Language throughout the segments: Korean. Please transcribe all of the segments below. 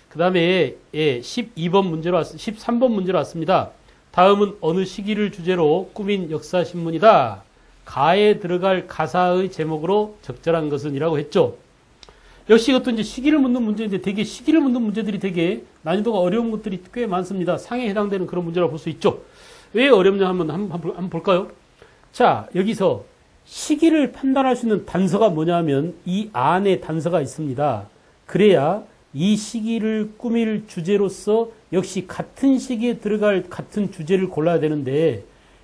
그 다음에 12번 문제로 13번 문제로 왔습니다. 다음은 어느 시기를 주제로 꾸민 역사신문이다. 가에 들어갈 가사의 제목으로 적절한 것은 이라고 했죠. 역시 이것도 이제 시기를 묻는 문제인데 되게 시기를 묻는 문제들이 되게 난이도가 어려운 것들이 꽤 많습니다. 상에 해당되는 그런 문제라고 볼 수 있죠. 왜 어렵냐 하면 한번 볼까요? 자, 여기서 시기를 판단할 수 있는 단서가 뭐냐 하면 이 안에 단서가 있습니다. 그래야 이 시기를 꾸밀 주제로서 역시 같은 시기에 들어갈 같은 주제를 골라야 되는데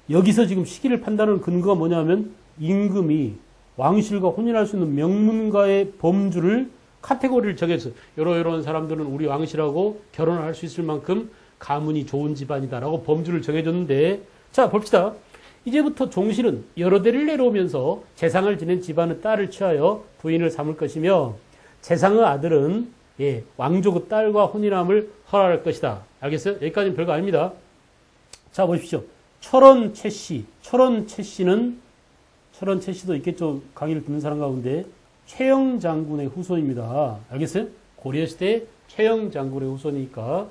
여기서 지금 시기를 판단하는 근거가 뭐냐 하면 임금이 왕실과 혼인할 수 있는 명문가의 범주를 카테고리를 정해서 이러이러한 사람들은 우리 왕실하고 결혼을 할 수 있을 만큼 가문이 좋은 집안이다라고 범주를 정해줬는데 자 봅시다. 이제부터 종실은 여러 대를 내려오면서 재상을 지낸 집안의 딸을 취하여 부인을 삼을 것이며 재상의 아들은 왕족의 딸과 혼인함을 허락할 것이다. 알겠어요? 여기까지는 별거 아닙니다. 자 보십시오. 철원 최씨. 철원 최씨도 있겠죠. 강의를 듣는 사람 가운데 최영 장군의 후손입니다. 알겠어요? 고려시대 최영 장군의 후손이니까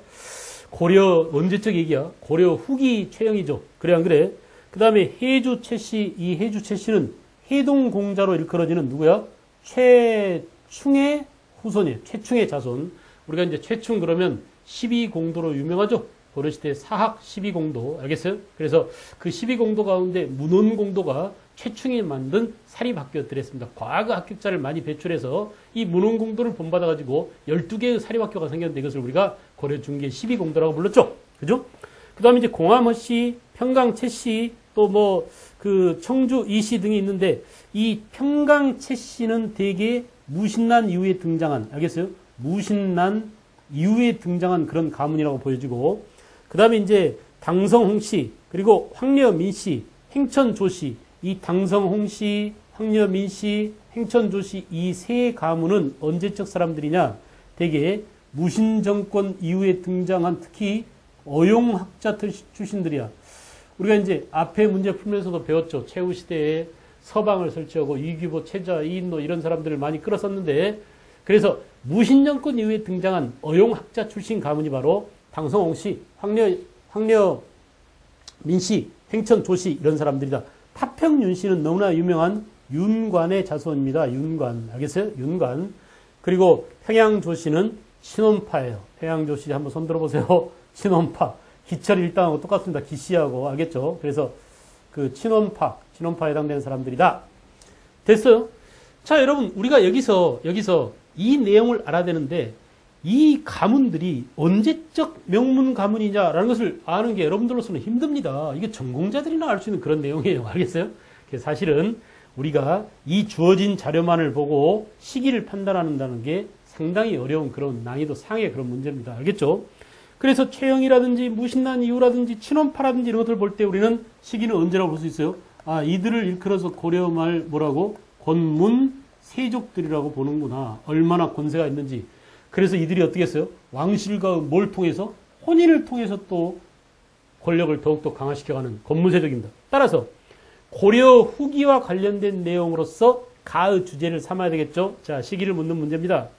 고려 언제적 얘기야? 고려 후기 최영이죠. 그래 안 그래? 그 다음에 해주 최씨. 이 해주 최씨는 해동공자로 일컬어지는 누구야? 최충의 후손이에요. 최충의 자손. 우리가 이제 최충 그러면 12공도로 유명하죠. 고려시대 사학 12공도. 알겠어요? 그래서 그 12공도 가운데 문헌공도가 최충이 만든 사립학교였더랬습니다. 과거 합격자를 많이 배출해서 이 문헌공도를 본받아가지고 12개의 사립학교가 생겼는데 이것을 우리가 고려중계 12공도라고 불렀죠. 그죠? 그 다음에 이제 공함허씨, 평강채씨, 또 뭐 그 청주 이씨 등이 있는데 이 평강채씨는 대개 무신난 이후에 등장한, 알겠어요? 무신난 이후에 등장한 그런 가문이라고 보여지고, 그 다음에 이제 당성홍씨, 그리고 황려민씨, 행천조씨, 이 당성홍씨, 황려민씨, 행천조씨 이 세 가문은 언제적 사람들이냐? 대개 무신정권 이후에 등장한 특히 어용학자 출신들이야. 우리가 이제 앞에 문제 풀면서도 배웠죠. 최후시대에 서방을 설치하고 이규보, 최자, 이인노 이런 사람들을 많이 끌었었는데 그래서 무신정권 이후에 등장한 어용학자 출신 가문이 바로 당성홍씨, 황려민씨, 행천조씨 이런 사람들이다. 파평윤씨는 너무나 유명한 윤관의 자손입니다. 윤관. 알겠어요? 윤관. 그리고 평양조씨는 친원파예요. 평양조씨 한번 손 들어보세요. 친원파. 기철 일당하고 똑같습니다. 기씨하고. 알겠죠? 그래서 그 친원파에 해당되는 사람들이다. 됐어요? 자, 여러분, 우리가 여기서 이 내용을 알아야 되는데 이 가문들이 언제적 명문 가문이냐라는 것을 아는 게 여러분들로서는 힘듭니다. 이게 전공자들이나 알 수 있는 그런 내용이에요. 알겠어요? 사실은 우리가 이 주어진 자료만을 보고 시기를 판단한다는 게 상당히 어려운 그런 난이도 상의 그런 문제입니다. 알겠죠? 그래서 최영이라든지 무신난 이후라든지 친원파라든지 이런 것들을 볼 때 우리는 시기는 언제라고 볼 수 있어요? 아, 이들을 일컬어서 고려말 뭐라고? 권문 세족들이라고 보는구나. 얼마나 권세가 있는지. 그래서 이들이 어떻게 했어요? 왕실과 뭘 통해서? 혼인을 통해서 또 권력을 더욱더 강화시켜가는 권문세족입니다. 따라서 고려 후기와 관련된 내용으로서 가의 주제를 삼아야 되겠죠? 자, 시기를 묻는 문제입니다.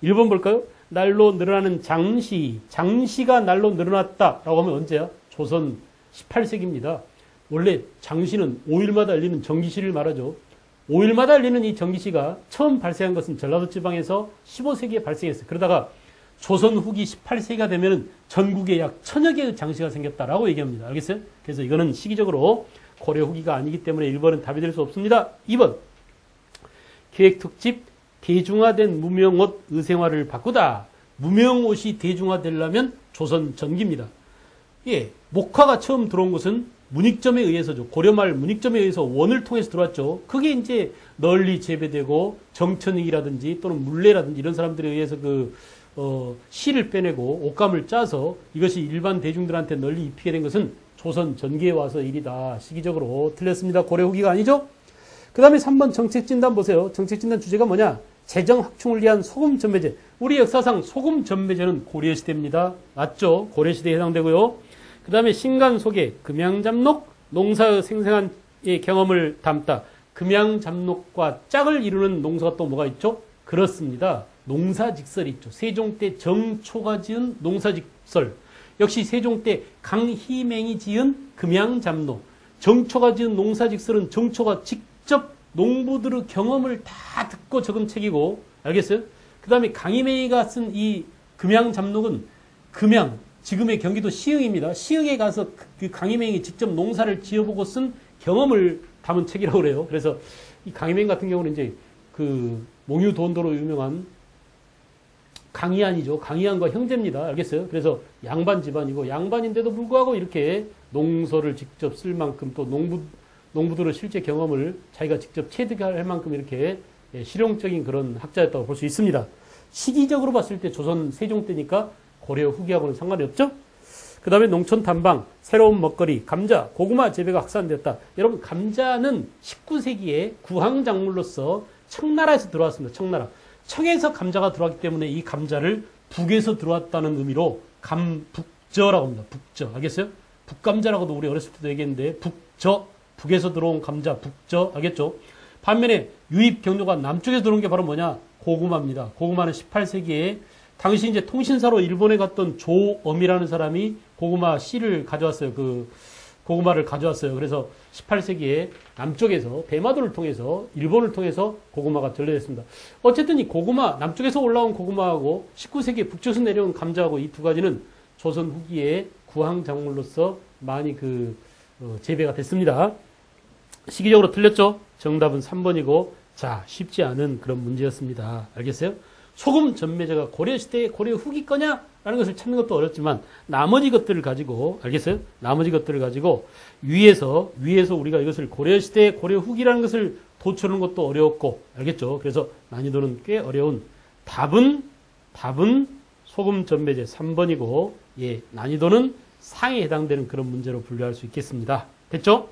1번 볼까요? 날로 늘어나는 장시. 장시가 날로 늘어났다라고 하면 언제야? 조선 18세기입니다. 원래 장시는 5일마다 열리는 정기시를 말하죠. 5일마다 열리는 이 정기시가 처음 발생한 것은 전라도 지방에서 15세기에 발생했어요. 그러다가 조선 후기 18세기가 되면 전국에 약 1000여 개의 장시가 생겼다라고 얘기합니다. 알겠어요? 그래서 이거는 시기적으로 고려 후기가 아니기 때문에 1번은 답이 될 수 없습니다. 2번. 기획특집 대중화된 무명옷 의생화를 바꾸다. 무명옷이 대중화되려면 조선 전기입니다. 예, 목화가 처음 들어온 것은 문익점에 의해서죠. 고려말 문익점에 의해서 원을 통해서 들어왔죠. 그게 이제 널리 재배되고 정천익이라든지 또는 물레라든지 이런 사람들에 의해서 실을 빼내고 옷감을 짜서 이것이 일반 대중들한테 널리 입히게 된 것은 조선 전기에 와서 일이다. 시기적으로 틀렸습니다. 고려 후기가 아니죠. 그 다음에 3번 정책진단 보세요. 정책진단 주제가 뭐냐? 재정 확충을 위한 소금 전매제. 우리 역사상 소금 전매제는 고려시대입니다. 맞죠? 고려시대에 해당되고요. 그 다음에 신간 소개, 금양잡록, 농사의 생생한 경험을 담다. 금양잡록과 짝을 이루는 농사가 또 뭐가 있죠? 그렇습니다. 농사직설이 있죠. 세종 때 정초가 지은 농사직설. 역시 세종 때 강희맹이 지은 금양잡로. 정초가 지은 농사직설은 정초가 직접 농부들의 경험을 다 듣고 적은 책이고, 알겠어요? 그 다음에 강희맹이가 쓴 이 금양잡록은 금양, 지금의 경기도 시흥입니다. 시흥에 가서 그 강희맹이 직접 농사를 지어보고 쓴 경험을 담은 책이라고 그래요. 그래서 이 강희맹 같은 경우는 이제 그 몽유도원도로 유명한 강희안이죠. 강희안과 형제입니다. 알겠어요? 그래서 양반 집안이고 양반인데도 불구하고 이렇게 농서를 직접 쓸 만큼 또 농부들의 실제 경험을 자기가 직접 체득할 만큼 이렇게 실용적인 그런 학자였다고 볼 수 있습니다. 시기적으로 봤을 때 조선 세종 때니까 고려 후기하고는 상관이 없죠? 그 다음에 농촌 탐방, 새로운 먹거리, 감자, 고구마 재배가 확산되었다. 여러분, 감자는 19세기에 구황작물로서 청나라에서 들어왔습니다. 청나라. 청에서 감자가 들어왔기 때문에 이 감자를 북에서 들어왔다는 의미로 감북저라고 합니다. 북저. 알겠어요? 북감자라고도 우리 어렸을 때도 얘기했는데, 북저. 북에서 들어온 감자, 북저. 알겠죠? 반면에 유입 경로가 남쪽에서 들어온 게 바로 뭐냐? 고구마입니다. 고구마는 18세기에 당시 이제 통신사로 일본에 갔던 조엄이라는 사람이 고구마 씨를 가져왔어요. 그 고구마를 가져왔어요. 그래서 18세기에 남쪽에서 대마도를 통해서 일본을 통해서 고구마가 전래됐습니다. 어쨌든 이 고구마, 남쪽에서 올라온 고구마하고 19세기에 북쪽에서 내려온 감자하고 이 두 가지는 조선 후기에 구황작물로서 많이 재배가 됐습니다. 시기적으로 틀렸죠? 정답은 3번이고, 자, 쉽지 않은 그런 문제였습니다. 알겠어요? 소금 전매제가 고려시대에 고려 후기 거냐? 라는 것을 찾는 것도 어렵지만, 나머지 것들을 가지고, 알겠어요? 나머지 것들을 가지고, 위에서 우리가 이것을 고려시대에 고려 후기라는 것을 도출하는 것도 어려웠고, 알겠죠? 그래서 난이도는 꽤 어려운 답은 소금 전매제 3번이고, 예, 난이도는 상에 해당되는 그런 문제로 분류할 수 있겠습니다. 됐죠?